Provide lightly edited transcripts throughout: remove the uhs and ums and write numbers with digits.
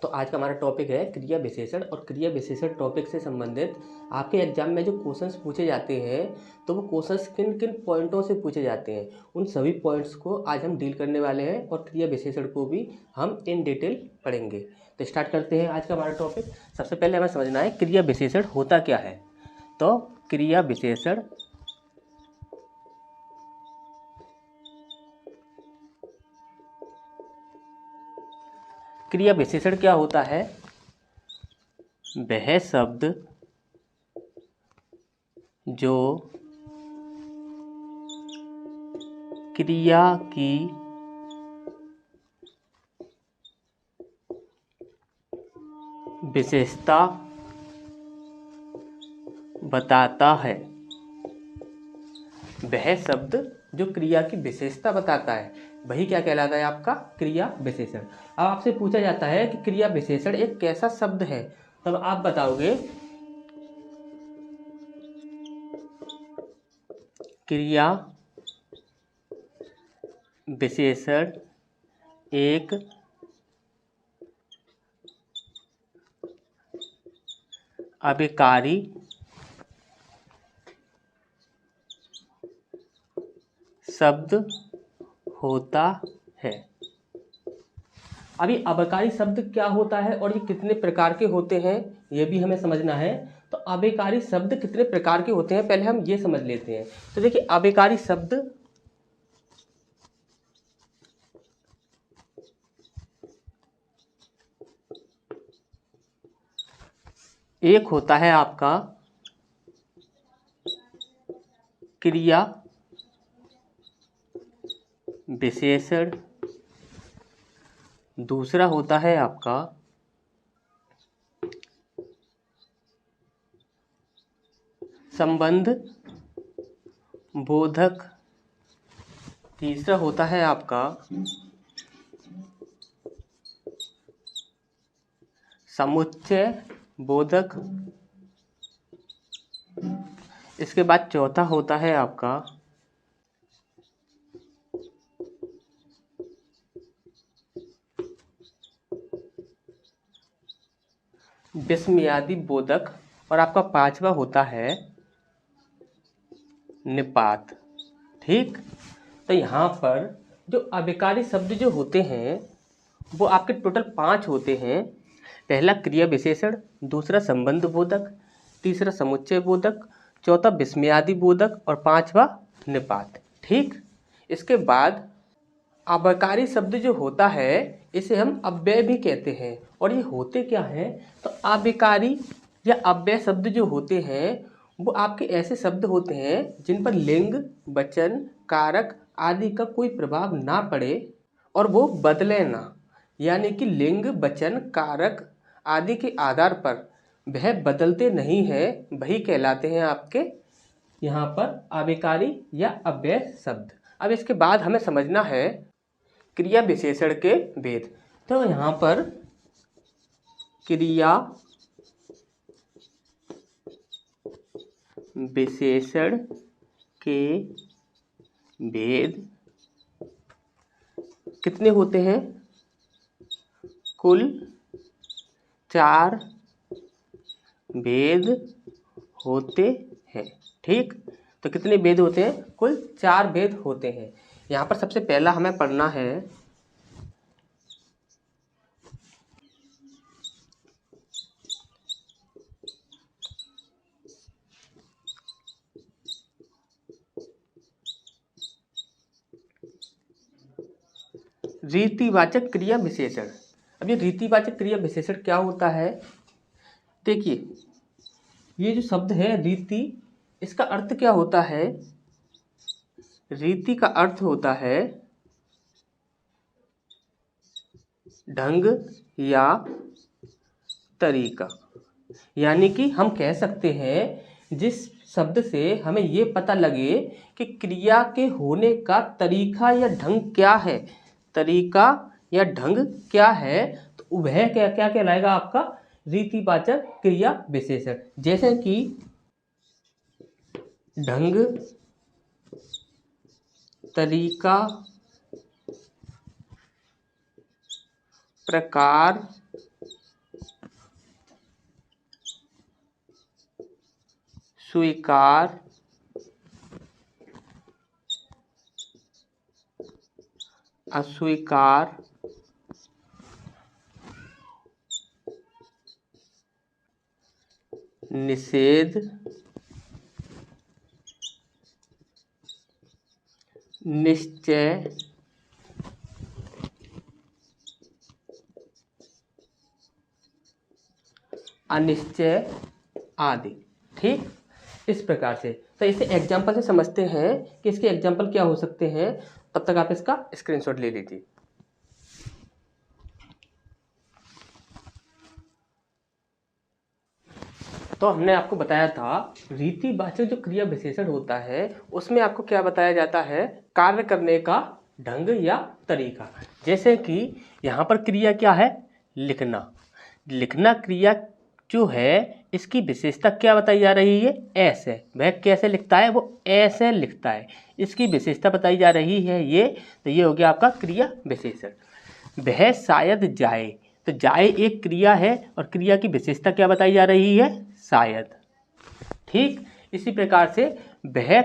तो आज का हमारा टॉपिक है क्रिया विशेषण। और क्रिया विशेषण टॉपिक से संबंधित आपके एग्जाम में जो क्वेश्चंस पूछे जाते हैं तो वो क्वेश्चंस किन किन पॉइंटों से पूछे जाते हैं, उन सभी पॉइंट्स को आज हम डील करने वाले हैं और क्रिया विशेषण को भी हम इन डिटेल पढ़ेंगे। तो स्टार्ट करते हैं आज का हमारा टॉपिक। सबसे पहले हमें समझना है क्रिया विशेषण होता क्या है। तो क्रिया विशेषण क्या होता है? वह शब्द जो क्रिया की विशेषता बताता है। वह शब्द जो क्रिया की विशेषता बताता है वही क्या कहलाता है? आपका क्रिया विशेषण। अब आपसे पूछा जाता है कि क्रिया विशेषण एक कैसा शब्द है, तब आप बताओगे क्रिया विशेषण एक अभिकारी शब्द होता है। अभी अभिकारी शब्द क्या होता है और ये कितने प्रकार के होते हैं ये भी हमें समझना है। तो अभिकारी शब्द कितने प्रकार के होते हैं पहले हम ये समझ लेते हैं। तो देखिए, अभिकारी शब्द एक होता है आपका क्रिया विशेषण, दूसरा होता है आपका संबंध बोधक, तीसरा होता है आपका समुच्चय बोधक, इसके बाद चौथा होता है आपका विस्मयादि बोधक और आपका पांचवा होता है निपात। ठीक, तो यहाँ पर जो अभिकारी शब्द जो होते हैं वो आपके टोटल 5 होते हैं। पहला क्रिया विशेषण, दूसरा संबंध बोधक, तीसरा समुच्चय बोधक, चौथा विस्मयादि बोधक और पांचवा निपात। ठीक, इसके बाद अभिकारी शब्द जो होता है इसे हम अव्यय भी कहते हैं। और ये होते क्या हैं? तो अभिकारी या अव्यय शब्द जो होते हैं वो आपके ऐसे शब्द होते हैं जिन पर लिंग, वचन, कारक आदि का कोई प्रभाव ना पड़े और वो बदले ना। यानी कि लिंग, वचन, कारक आदि के आधार पर वह बदलते नहीं हैं, वही कहलाते हैं आपके यहाँ पर अभिकारी या अव्यय शब्द। अब इसके बाद हमें समझना है क्रिया विशेषण के भेद। तो यहाँ पर क्रिया विशेषण के भेद कितने होते हैं? कुल 4 भेद होते हैं। ठीक, तो कितने भेद होते हैं? कुल 4 भेद होते हैं। यहाँ पर सबसे पहला हमें पढ़ना है रीतिवाचक क्रिया विशेषण। अब ये रीतिवाचक क्रिया विशेषण क्या होता है? देखिए, ये जो शब्द है रीति, इसका अर्थ क्या होता है? रीति का अर्थ होता है ढंग या तरीका। यानी कि हम कह सकते हैं जिस शब्द से हमें ये पता लगे कि क्रिया के होने का तरीका या ढंग क्या है, तरीका या ढंग क्या है, तो वह क्या क्या कहलाएगा? आपका रीतिवाचक क्रिया विशेषण। जैसे कि ढंग, तरीका, प्रकार, स्वीकार, अस्वीकार, निषेध, निश्चय, अनिश्चय आदि। ठीक, इस प्रकार से। तो इसे एग्जाम्पल से समझते हैं कि इसके एग्जाम्पल क्या हो सकते हैं, तब तक आप इसका स्क्रीनशॉट ले लीजिए। तो हमने आपको बताया था रीतिवाचक जो क्रिया विशेषण होता है उसमें आपको क्या बताया जाता है, कार्य करने का ढंग या तरीका। जैसे कि यहाँ पर क्रिया क्या है, लिखना। लिखना क्रिया जो है इसकी विशेषता क्या बताई जा रही है, ऐसे। वह कैसे लिखता है, वो ऐसे लिखता है, इसकी विशेषता बताई जा रही है ये। तो ये हो गया आपका क्रिया विशेषण। वह शायद जाए, तो जाए एक क्रिया है और क्रिया की विशेषता क्या बताई जा रही है, शायद। ठीक, इसी प्रकार से वह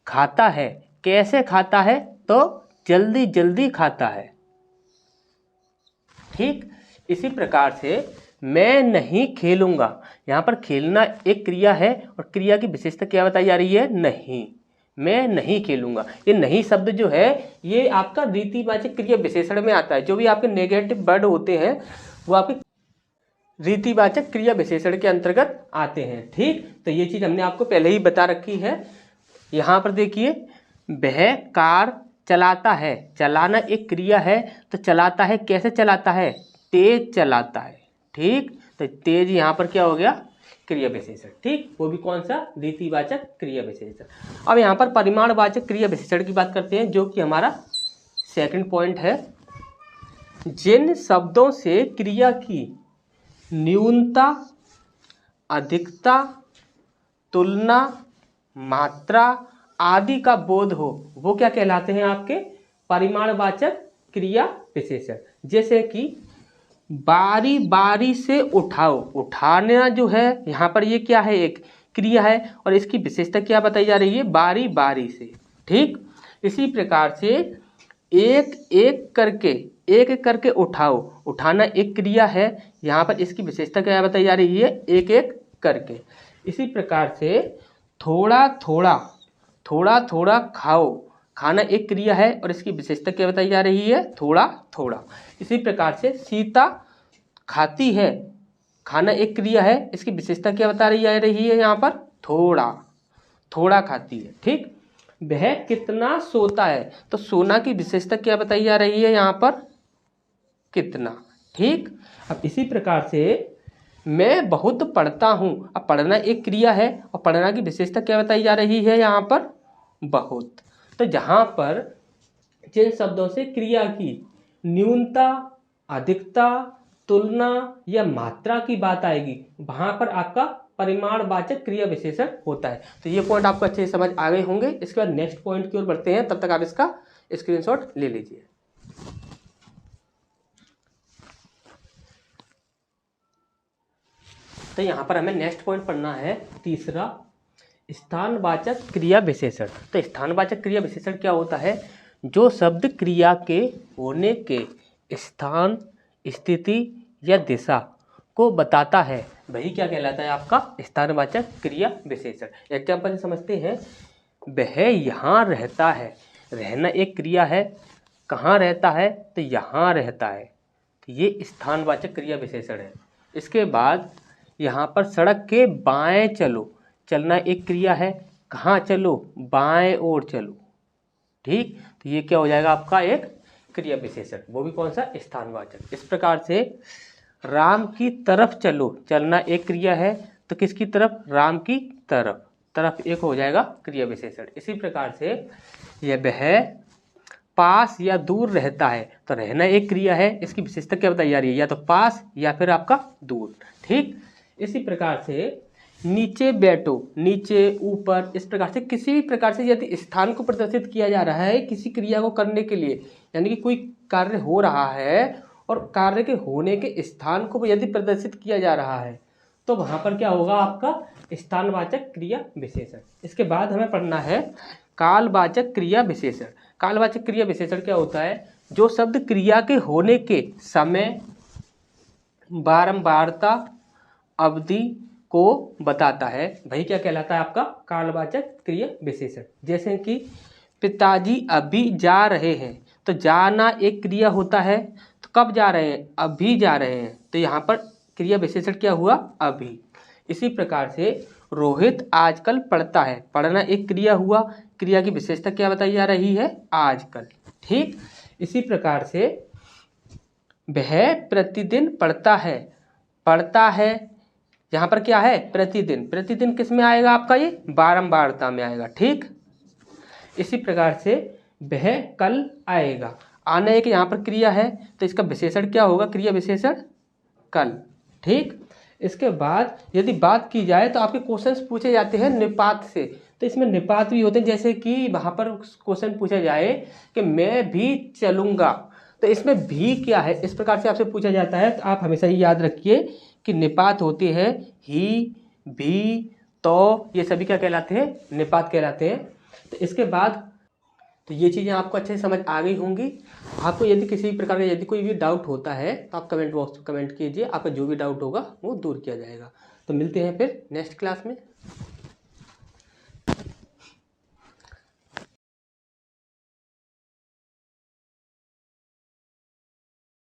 खाता है, कैसे खाता है, तो जल्दी जल्दी खाता है। ठीक, इसी प्रकार से मैं नहीं खेलूंगा, यहाँ पर खेलना एक क्रिया है और क्रिया की विशेषता क्या बताई जा रही है, नहीं। मैं नहीं खेलूंगा, ये नहीं शब्द जो है ये आपका रीतिवाचक क्रिया विशेषण में आता है। जो भी आपके नेगेटिव वर्ड होते हैं वो आपके रीतिवाचक क्रिया विशेषण के अंतर्गत आते हैं। ठीक, तो ये चीज़ हमने आपको पहले ही बता रखी है। यहाँ पर देखिए, वह कार चलाता है, चलाना एक क्रिया है, तो चलाता है कैसे चलाता है, तेज चलाता है। ठीक, तो तेज यहाँ पर क्या हो गया, क्रिया विशेषण। ठीक, वो भी कौन सा, रीतिवाचक क्रिया विशेषण। अब यहाँ पर परिमाणवाचक क्रिया विशेषण की बात करते हैं, जो कि हमारा सेकंड पॉइंट है। जिन शब्दों से क्रिया की न्यूनता, अधिकता, तुलना, मात्रा आदि का बोध हो, वो क्या कहलाते हैं, आपके परिमाणवाचक क्रिया विशेषण। जैसे कि बारी बारी से उठाओ, उठाना जो है यहाँ पर ये क्या है, एक क्रिया है और इसकी विशेषता क्या बताई जा रही है, बारी बारी से। ठीक, इसी प्रकार से एक एक करके उठाओ, उठाना एक क्रिया है, यहाँ पर इसकी विशेषता क्या बताई जा रही है, एक एक करके। इसी प्रकार से थोड़ा थोड़ा खाओ, खाना एक क्रिया है और इसकी विशेषता क्या बताई जा रही है, थोड़ा थोड़ा। इसी प्रकार से सीता खाती है, खाना एक क्रिया है, इसकी विशेषता क्या बता रही है यहाँ पर, थोड़ा थोड़ा खाती है। ठीक, वह कितना सोता है, तो सोना की विशेषता क्या बताई जा रही है यहाँ पर, कितना। ठीक, अब इसी प्रकार से मैं बहुत पढ़ता हूँ, अब पढ़ना एक क्रिया है और पढ़ना की विशेषता क्या बताई जा रही है यहाँ पर, बहुत। तो जहाँ पर जिन शब्दों से क्रिया की न्यूनता, अधिकता, तुलना या मात्रा की बात आएगी, वहाँ पर आपका परिमाणवाचक क्रिया विशेषण होता है। तो ये पॉइंट आपको अच्छे से समझ आ गए होंगे। इसके बाद नेक्स्ट पॉइंट की ओर बढ़ते हैं, तब तक आप इसका स्क्रीनशॉट ले लीजिए। तो यहाँ पर हमें नेक्स्ट पॉइंट पढ़ना है, तीसरा, स्थानवाचक क्रिया विशेषण। तो स्थानवाचक क्रिया विशेषण क्या होता है, जो शब्द क्रिया के होने के स्थान, स्थिति या दिशा को बताता है वही क्या कहलाता है, आपका स्थानवाचक क्रिया विशेषण। एग्जाम्पल से समझते हैं, वह यहाँ रहता है, रहना एक क्रिया है, कहाँ रहता है, तो यहाँ रहता है, तो ये स्थानवाचक क्रिया विशेषण है। इसके बाद यहाँ पर सड़क के बाएं चलो, चलना एक क्रिया है, कहाँ चलो, बाएं ओर चलो। ठीक, तो ये क्या हो जाएगा, आपका एक क्रिया विशेषण, वो भी कौन सा, स्थानवाचक। इस प्रकार से राम की तरफ चलो, चलना एक क्रिया है, तो किसकी तरफ, राम की तरफ, तरफ एक हो जाएगा क्रिया विशेषण। इसी प्रकार से यह वह पास या दूर रहता है, तो रहना एक क्रिया है, इसकी विशेषता क्या बताई जा रही है, या तो पास या फिर आपका दूर। ठीक, इसी प्रकार से नीचे बैठो, नीचे, ऊपर, इस प्रकार से किसी भी प्रकार से यदि स्थान को प्रदर्शित किया जा रहा है किसी क्रिया को करने के लिए, यानी कि कोई कार्य हो रहा है और कार्य के होने के स्थान को यदि प्रदर्शित किया जा रहा है, तो वहाँ पर क्या होगा, आपका स्थानवाचक क्रिया विशेषण। इसके बाद हमें पढ़ना है कालवाचक क्रिया विशेषण। कालवाचक क्रिया विशेषण क्या होता है? जो शब्द क्रिया के होने के समय, बारंबारता, अवधि को बताता है, वही क्या कहलाता है? आपका कालवाचक क्रिया विशेषण। जैसे कि पिताजी अभी जा रहे हैं, तो जाना एक क्रिया होता है, तो कब जा रहे हैं? अभी जा रहे हैं, तो यहाँ पर क्रिया विशेषण क्या हुआ? अभी। इसी प्रकार से रोहित आजकल पढ़ता है, पढ़ना एक क्रिया हुआ, क्रिया की विशेषता क्या बताई जा रही है? आजकल। ठीक, इसी प्रकार से वह प्रतिदिन पढ़ता है, पढ़ता है यहाँ पर क्या है? प्रतिदिन। प्रतिदिन किस में आएगा आपका? ये बारंबारता में आएगा। ठीक, इसी प्रकार से वह कल आएगा, आना एक यहाँ पर क्रिया है, तो इसका विशेषण क्या होगा? क्रिया विशेषण कल। ठीक, इसके बाद यदि बात की जाए तो आपके क्वेश्चंस पूछे जाते हैं निपात से, तो इसमें निपात भी होते हैं। जैसे कि वहाँ पर क्वेश्चन पूछा जाए कि मैं भी चलूँगा, तो इसमें भी क्या है? इस प्रकार से आपसे पूछा जाता है, तो आप हमेशा ही याद रखिए कि निपात होते हैं ही, भी, तो, ये सभी क्या कहलाते हैं? निपात कहलाते हैं। तो इसके बाद तो ये चीज़ें आपको अच्छे से समझ आ गई होंगी। आपको यदि किसी भी प्रकार का यदि कोई भी डाउट होता है तो आप कमेंट बॉक्स में कमेंट कीजिए, आपका जो भी डाउट होगा वो दूर किया जाएगा। तो मिलते हैं फिर नेक्स्ट क्लास में।